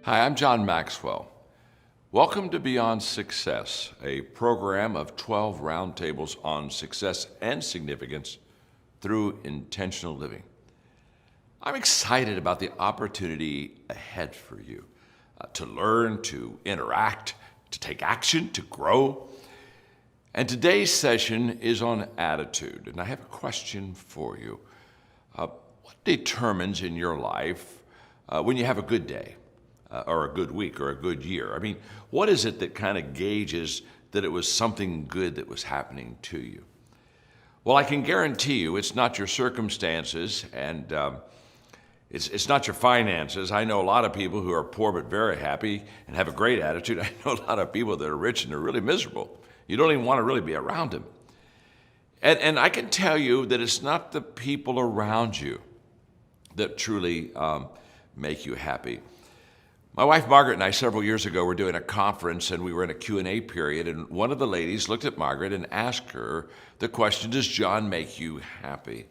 Hi, I'm John Maxwell. Welcome to Beyond Success, a program of 12 roundtables on success and significance through intentional living. I'm excited about the opportunity ahead for you to learn, to interact, to take action, to grow. And today's session is on attitude. And I have a question for you. What determines in your life when you have a good day? Or a good week or a good year? I mean, what is it that kind of gauges that it was something good that was happening to you? Well, I can guarantee you it's not your circumstances and it's not your finances. I know a lot of people who are poor but very happy and have a great attitude. I know a lot of people that are rich and are really miserable. You don't even want to really be around them. And I can tell you that it's not the people around you that truly make you happy. My wife Margaret and I several years ago were doing a conference and we were in a Q&A period, and one of the ladies looked at Margaret and asked her the question, "Does John make you happy?"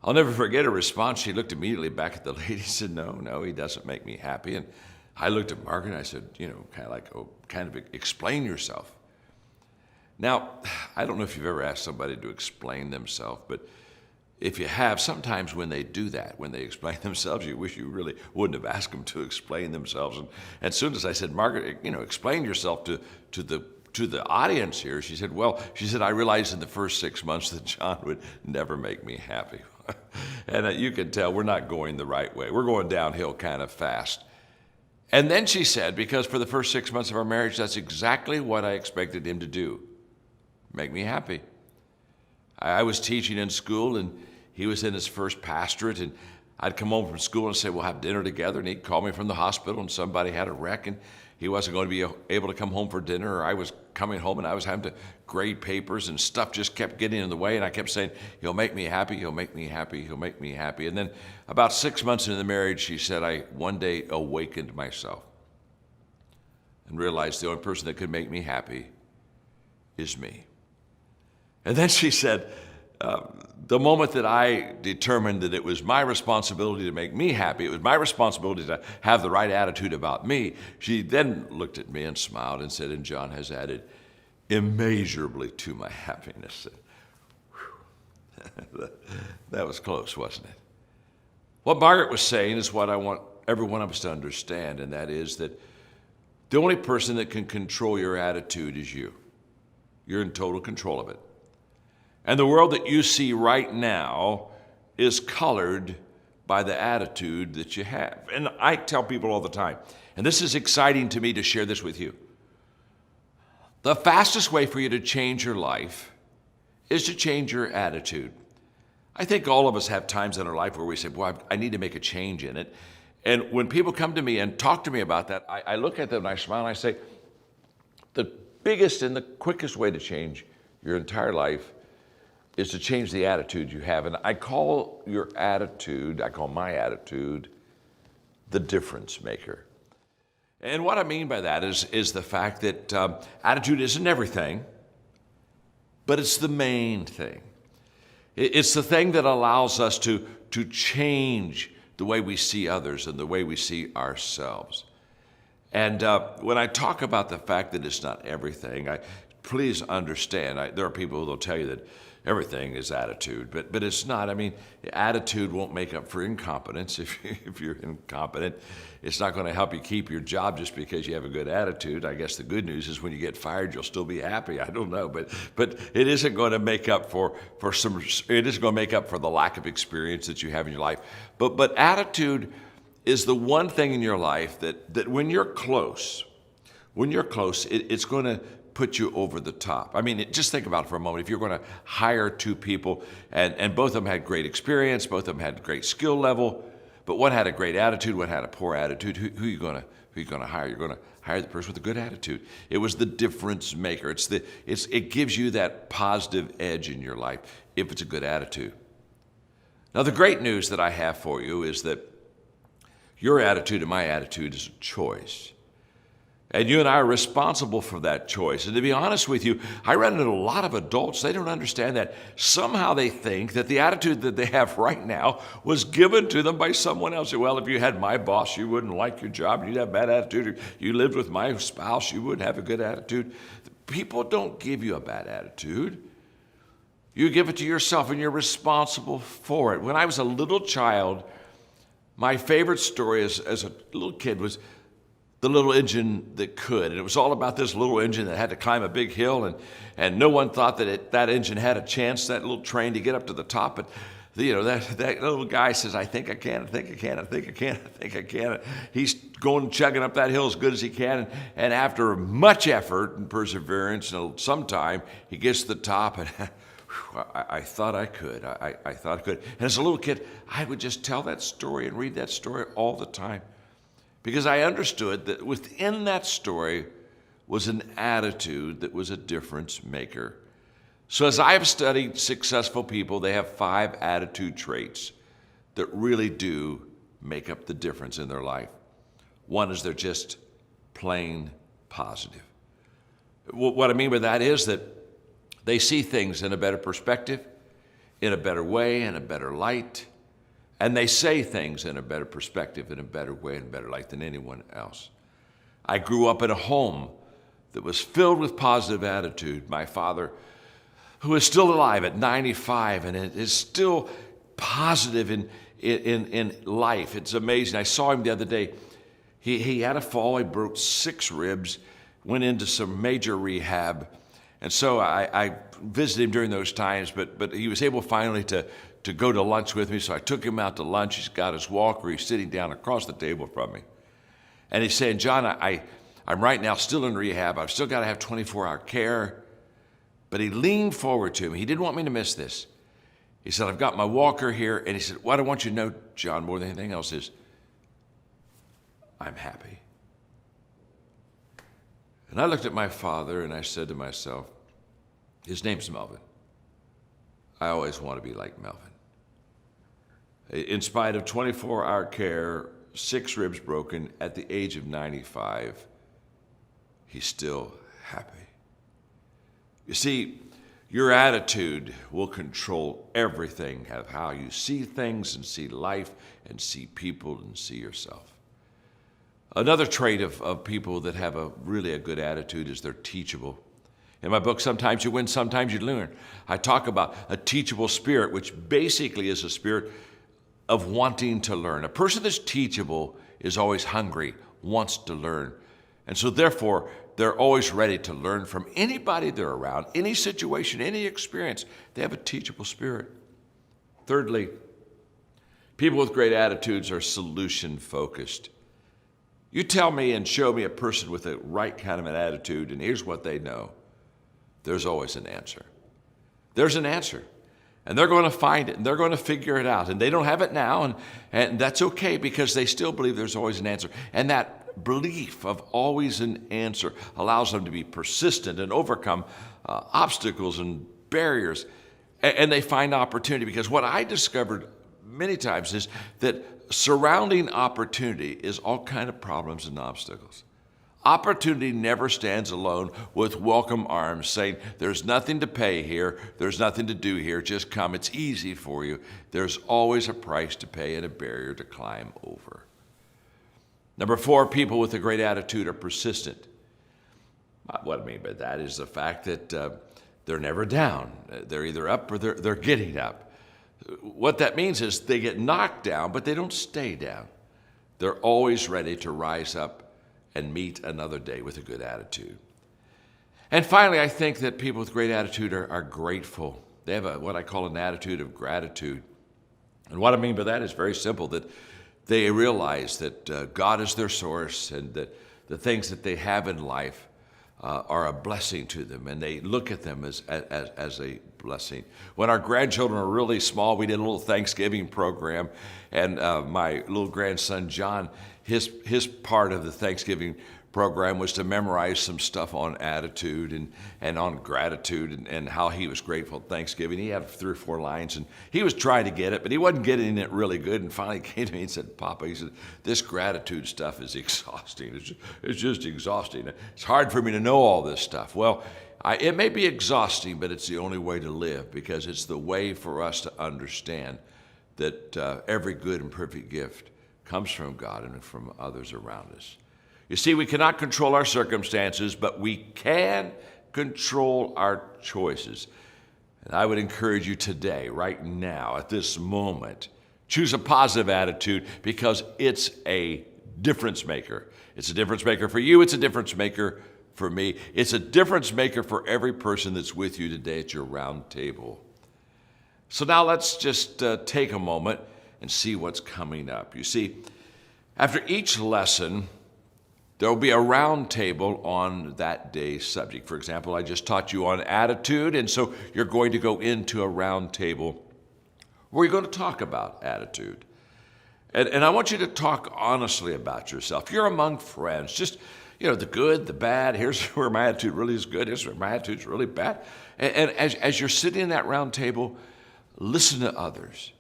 I'll never forget her response. She looked immediately back at the lady and said, No, he doesn't make me happy. And I looked at Margaret and I said, kind of explain yourself. Now, I don't know if you've ever asked somebody to explain themselves, but if you have, sometimes when they do that, when they explain themselves, you wish you really wouldn't have asked them to explain themselves. And as soon as I said, Margaret, explain yourself to the audience here, she said, I realized in the first 6 months that John would never make me happy. And you can tell we're not going the right way. We're going downhill kind of fast. And then she said, because for the first 6 months of our marriage, that's exactly what I expected him to do, make me happy. I was teaching in school, and he was in his first pastorate, and I'd come home from school and say, we'll have dinner together, and he'd call me from the hospital, and somebody had a wreck, and he wasn't going to be able to come home for dinner, or I was coming home, and I was having to grade papers, and stuff just kept getting in the way, and I kept saying, he'll make me happy, he'll make me happy, he'll make me happy. And then about 6 months into the marriage, she said, I one day awakened myself and realized the only person that could make me happy is me. And then she said, the moment that I determined that it was my responsibility to make me happy, it was my responsibility to have the right attitude about me, she then looked at me and smiled and said, and John has added immeasurably to my happiness. That was close, wasn't it? What Margaret was saying is what I want every one of us to understand, and that is that the only person that can control your attitude is you. You're in total control of it. And the world that you see right now is colored by the attitude that you have. And I tell people all the time, and this is exciting to me to share this with you. The fastest way for you to change your life is to change your attitude. I think all of us have times in our life where we say, I need to make a change in it. And when people come to me and talk to me about that, I look at them and I smile and I say, the biggest and the quickest way to change your entire life is to change the attitude you have. And I call my attitude the difference maker. And what I mean by that is the fact that attitude isn't everything, but it's the main thing. It's the thing that allows us to change the way we see others and the way we see ourselves. And when I talk about the fact that it's not everything, please understand, there are people who will tell you that everything is attitude, but it's not. I mean, attitude won't make up for incompetence. If you're incompetent, it's not going to help you keep your job just because you have a good attitude. I guess the good news is when you get fired, you'll still be happy. I don't know, but it isn't going to make up for some. It isn't going to make up for the lack of experience that you have in your life. But attitude is the one thing in your life that when you're close, it's going to put you over the top. I mean, just think about it for a moment. If you're going to hire two people and both of them had great experience, both of them had great skill level, but one had a great attitude, one had a poor attitude, who are you going to hire? You're going to hire the person with a good attitude. It was the difference maker. It gives you that positive edge in your life if it's a good attitude. Now, the great news that I have for you is that your attitude and my attitude is a choice. And you and I are responsible for that choice. And to be honest with you, I run into a lot of adults, they don't understand that. Somehow they think that the attitude that they have right now was given to them by someone else. Well, if you had my boss, you wouldn't like your job, and you'd have a bad attitude. If you lived with my spouse, you wouldn't have a good attitude. People don't give you a bad attitude. You give it to yourself, and you're responsible for it. When I was a little child, my favorite story as a little kid was the little engine that could. And it was all about this little engine that had to climb a big hill, and no one thought that engine had a chance, that little train, to get up to the top. But that little guy says, I think I can, I think I can, I think I can, I think I can. He's going chugging up that hill as good as he can, and after much effort and perseverance and some time, he gets to the top, and I thought I could. I thought I could. And as a little kid, I would just tell that story and read that story all the time, because I understood that within that story was an attitude that was a difference maker. So as I have studied successful people, they have 5 attitude traits that really do make up the difference in their life. One is they're just plain positive. What I mean by that is that they see things in a better perspective, in a better way, in a better light. And they say things in a better perspective, in a better way, in a better light than anyone else. I grew up in a home that was filled with positive attitude. My father, who is still alive at 95, and is still positive in life. It's amazing. I saw him the other day. He had a fall. He broke 6 ribs, went into some major rehab. And so I visited him during those times, but he was able finally to go to lunch with me. So I took him out to lunch. He's got his walker. He's sitting down across the table from me. And he's saying, John, I'm right now still in rehab. I've still got to have 24-hour care. But he leaned forward to me. He didn't want me to miss this. He said, I've got my walker here. And he said, what I want you to know, John, more than anything else is, I'm happy. And I looked at my father and I said to myself, his name's Melvin. I always want to be like Melvin. In spite of 24-hour care, 6 ribs broken, at the age of 95, he's still happy. You see, your attitude will control everything of how you see things and see life and see people and see yourself. Another trait of people that have really a good attitude is they're teachable. In my book, Sometimes You Win, Sometimes You Learn, I talk about a teachable spirit, which basically is a spirit of wanting to learn. A person that's teachable is always hungry, wants to learn. And so therefore, they're always ready to learn from anybody they're around, any situation, any experience. They have a teachable spirit. Thirdly, people with great attitudes are solution-focused. You tell me and show me a person with the right kind of an attitude, and here's what they know. There's always an answer. There's an answer. And they're going to find it, and they're going to figure it out. And they don't have it now, and that's okay, because they still believe there's always an answer. And that belief of always an answer allows them to be persistent and overcome obstacles and barriers. And they find opportunity, because what I discovered many times is that surrounding opportunity is all kind of problems and obstacles. Opportunity never stands alone with welcome arms saying, there's nothing to pay here, there's nothing to do here, just come, it's easy for you. There's always a price to pay and a barrier to climb over. Number 4, people with a great attitude are persistent. What I mean by that is the fact that they're never down. They're either up or they're getting up. What that means is they get knocked down, but they don't stay down. They're always ready to rise up and meet another day with a good attitude. And finally, I think that people with great attitude are grateful. They have what I call an attitude of gratitude. And what I mean by that is very simple, that they realize that God is their source, and that the things that they have in life are a blessing to them, and they look at them as a blessing. When our grandchildren were really small, we did a little Thanksgiving program, and my little grandson, John, his part of the Thanksgiving program was to memorize some stuff on attitude and on gratitude and how he was grateful at Thanksgiving. He had 3 or 4 lines, and he was trying to get it, but he wasn't getting it really good. And finally came to me and said, Papa, he said, this gratitude stuff is exhausting. It's just exhausting. It's hard for me to know all this stuff. Well, it may be exhausting, but it's the only way to live, because it's the way for us to understand that every good and perfect gift comes from God and from others around us. You see, we cannot control our circumstances, but we can control our choices. And I would encourage you today, right now, at this moment, choose a positive attitude, because it's a difference maker. It's a difference maker for you. It's a difference maker for me. It's a difference maker for every person that's with you today at your round table. So now let's just take a moment and see what's coming up. You see, after each lesson, there will be a round table on that day's subject. For example, I just taught you on attitude, and so you're going to go into a round table where you're going to talk about attitude. And I want you to talk honestly about yourself. You're among friends, just, the good, the bad. Here's where my attitude really is good. Here's where my attitude's really bad. And as you're sitting in that round table, listen to others,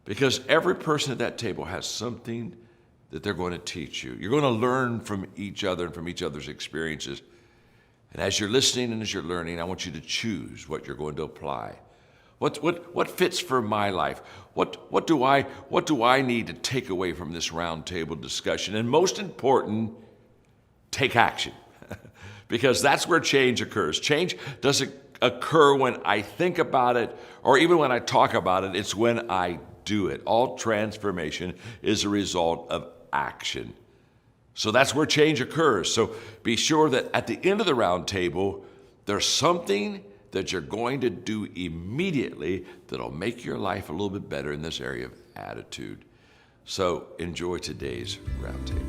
because every person at that table has something that they're going to teach you. You're going to learn from each other and from each other's experiences. And as you're listening and as you're learning, I want you to choose what you're going to apply. What fits for my life? What do I need to take away from this round table discussion? And most important, take action. Because that's where change occurs. Change doesn't occur when I think about it or even when I talk about it. It's when I do it. All transformation is a result of action. So that's where change occurs. So be sure that at the end of the round table, there's something that you're going to do immediately that'll make your life a little bit better in this area of attitude. So enjoy today's round table.